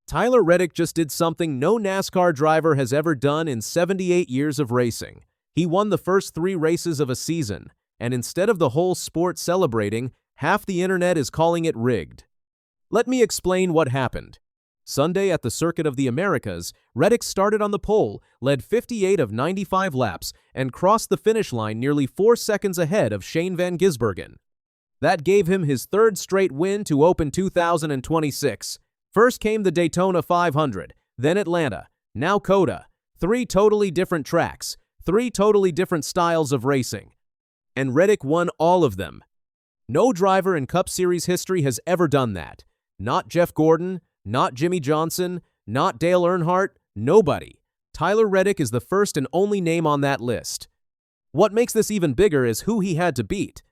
Tyler Reddick just did something no NASCAR driver has ever done in 78 years of racing. He won the first 3 races of a season, and instead of the whole sport celebrating, half the internet is calling it rigged. Let me explain what happened. Sunday at the Circuit of the Americas, Reddick started on the pole, led 58 of 95 laps, and crossed the finish line nearly 4 seconds ahead of Shane van Gisbergen. That gave him his 3rd straight win to open 2026. First came the Daytona 500, then Atlanta, now COTA. 3 totally different tracks, 3 totally different styles of racing. And Reddick won all of them. No driver in Cup Series history has ever done that. Not Jeff Gordon, not Jimmy Johnson, not Dale Earnhardt, nobody. Tyler Reddick is the first and only name on that list. What makes this even bigger is who he had to beat.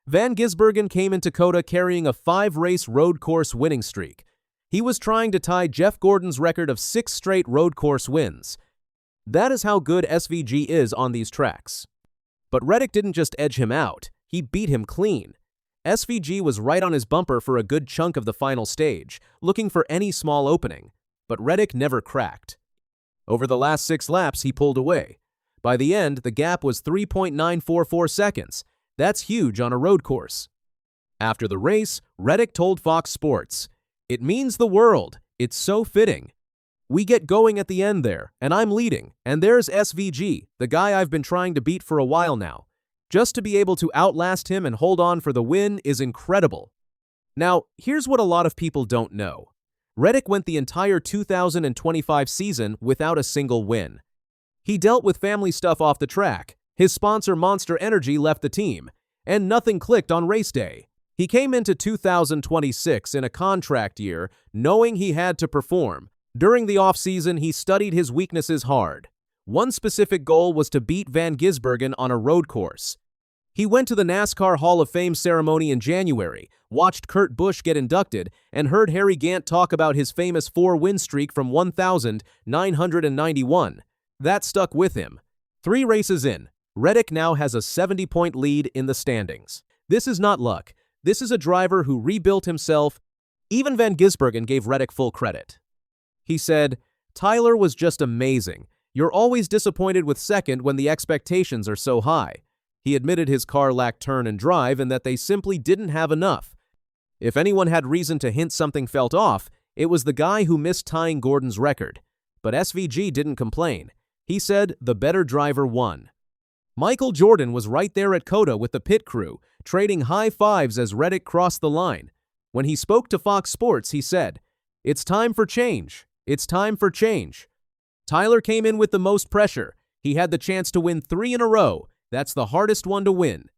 Van Gisbergen came into COTA carrying a 5-race road course winning streak. He was trying to tie Jeff Gordon's record of 6 straight road course wins. That is how good SVG is on these tracks. But Reddick didn't just edge him out, he beat him clean. SVG was right on his bumper for a good chunk of the final stage, looking for any small opening, but Reddick never cracked. Over the last 6 laps, he pulled away. By the end, the gap was 3.944 seconds. That's huge on a road course. After the race, Reddick told Fox Sports, "It means the world. It's so fitting. We get going at the end there, and I'm leading, and there's SVG, the guy I've been trying to beat for a while now. Just to be able to outlast him and hold on for the win is incredible." Now, here's what a lot of people don't know. Reddick went the entire 2025 season without a single win. He dealt with family stuff off the track, his sponsor Monster Energy left the team, and nothing clicked on race day. He came into 2026 in a contract year, knowing he had to perform. During the offseason, he studied his weaknesses hard. One specific goal was to beat Van Gisbergen on a road course. He went to the NASCAR Hall of Fame ceremony in January, watched Kurt Busch get inducted, and heard Harry Gant talk about his famous 4-win streak from 1,991. That stuck with him. 3 races in, Reddick now has a 70-point lead in the standings. This is not luck. This is a driver who rebuilt himself. Even Van Gisbergen gave Reddick full credit. He said, "Tyler was just amazing. You're always disappointed with second when the expectations are so high." He admitted his car lacked turn and drive and that they simply didn't have enough. If anyone had reason to hint something felt off, it was the guy who missed tying Gordon's record. But SVG didn't complain. He said the better driver won. Michael Jordan was right there at COTA with the pit crew, trading high fives as Reddick crossed the line. When he spoke to Fox Sports, he said, "It's time for change. It's time for change." Tyler came in with the most pressure. He had the chance to win 3 in a row. That's the hardest one to win.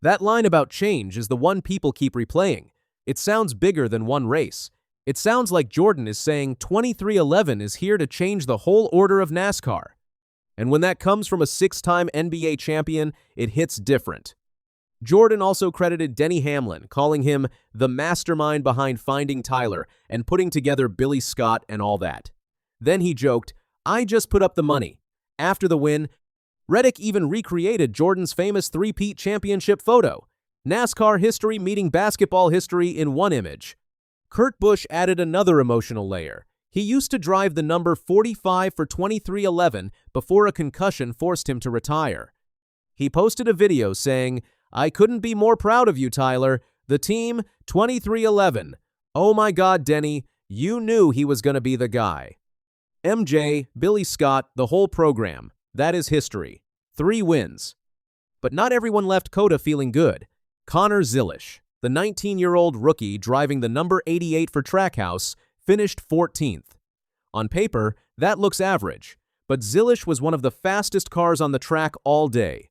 That line about change is the one people keep replaying. It sounds bigger than one race. It sounds like Jordan is saying 2311 is here to change the whole order of NASCAR. And when that comes from a 6-time NBA champion, it hits different. Jordan also credited Denny Hamlin, calling him the mastermind behind finding Tyler and putting together Billy Scott and all that. Then he joked, "I just put up the money." After the win, Reddick even recreated Jordan's famous 3-peat championship photo. NASCAR history meeting basketball history in one image. Kurt Busch added another emotional layer. He used to drive the number 45 for 2311 before a concussion forced him to retire. He posted a video saying, "I couldn't be more proud of you, Tyler. The team, 2311. Oh my God, Denny, you knew he was going to be the guy." MJ, Billy Scott, the whole program. That is history. 3 wins. But not everyone left COTA feeling good. Connor Zilisch, the 19-year-old rookie driving the number 88 for Trackhouse, finished 14th. On paper, that looks average, but Zilisch was one of the fastest cars on the track all day.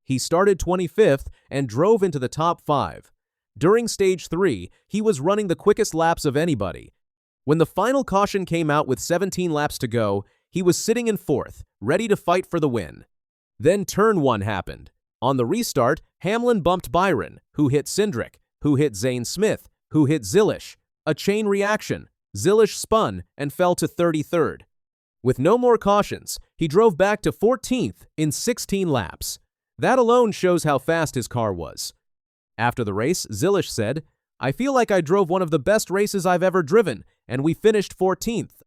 He started 25th and drove into the top 5. During Stage 3, he was running the quickest laps of anybody. When the final caution came out with 17 laps to go, he was sitting in 4th, ready to fight for the win. Then Turn 1 happened. On the restart, Hamlin bumped Byron, who hit Cindric, who hit Zane Smith, who hit Zilisch. A chain reaction. Zilisch spun and fell to 33rd. With no more cautions, he drove back to 14th in 16 laps. That alone shows how fast his car was. After the race, Zilisch said, "I feel like I drove one of the best races I've ever driven, and we finished 14th.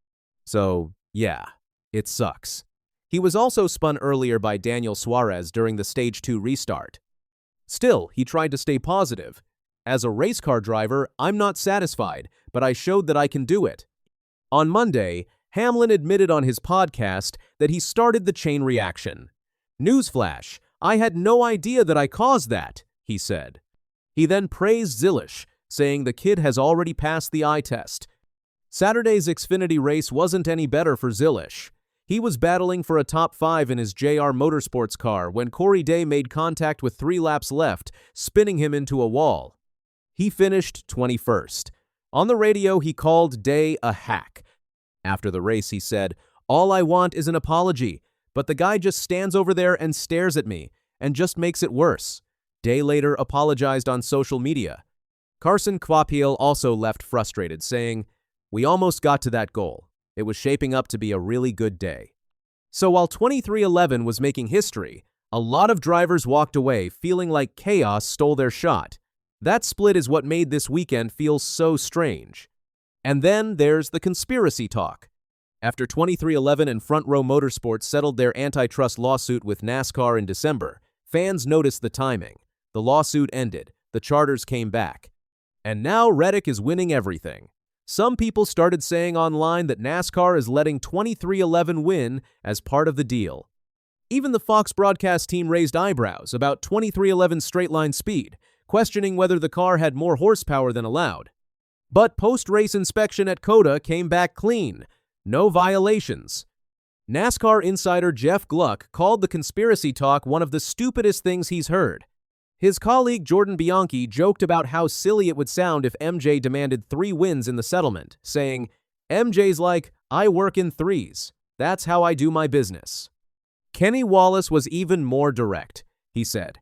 So, yeah, it sucks. He was also spun earlier by Daniel Suarez during the Stage 2 restart. Still, he tried to stay positive. As a race car driver, I'm not satisfied, but I showed that I can do it. On Monday, Hamlin admitted on his podcast that he started the chain reaction. Newsflash, I had no idea that I caused that, he said. He then praised Zilisch, saying the kid has already passed the eye test. Saturday's Xfinity race wasn't any better for Zilisch. He was battling for a top 5 in his JR Motorsports car when Corey Day made contact with 3 laps left, spinning him into a wall. He finished 21st. On the radio, he called Day a hack. After the race, he said, "All I want is an apology, but the guy just stands over there and stares at me, and just makes it worse." Day later apologized on social media. Carson Kvapil also left frustrated, saying, "We almost got to that goal. It was shaping up to be a really good day." So while 2311 was making history, a lot of drivers walked away feeling like chaos stole their shot. That split is what made this weekend feel so strange. And then there's the conspiracy talk. After 2311 and Front Row Motorsports settled their antitrust lawsuit with NASCAR in December, fans noticed the timing. The lawsuit ended, the charters came back. And now Reddick is winning everything. Some people started saying online that NASCAR is letting 2311 win as part of the deal. Even the Fox broadcast team raised eyebrows about 2311's straight-line speed, questioning whether the car had more horsepower than allowed. But post-race inspection at COTA came back clean. No violations. NASCAR insider Jeff Gluck called the conspiracy talk one of the stupidest things he's heard. His colleague Jordan Bianchi joked about how silly it would sound if MJ demanded 3 wins in the settlement, saying, "MJ's like, I work in 3s. That's how I do my business." Kenny Wallace was even more direct. He said,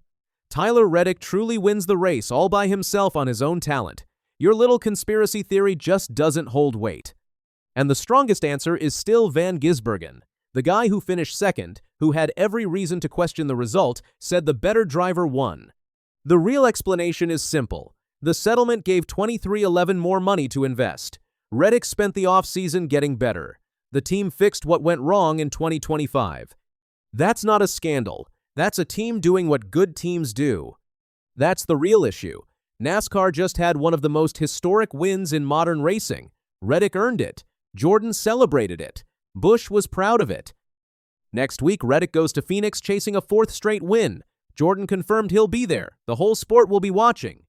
"Tyler Reddick truly wins the race all by himself on his own talent. Your little conspiracy theory just doesn't hold weight." And the strongest answer is still Van Gisbergen. The guy who finished second, who had every reason to question the result, said the better driver won. The real explanation is simple. The settlement gave 2311 more money to invest. Reddick spent the offseason getting better. The team fixed what went wrong in 2025. That's not a scandal. That's a team doing what good teams do. That's the real issue. NASCAR just had one of the most historic wins in modern racing. Reddick earned it. Jordan celebrated it. Busch was proud of it. Next week, Reddick goes to Phoenix chasing a 4th straight win. Jordan confirmed he'll be there. The whole sport will be watching.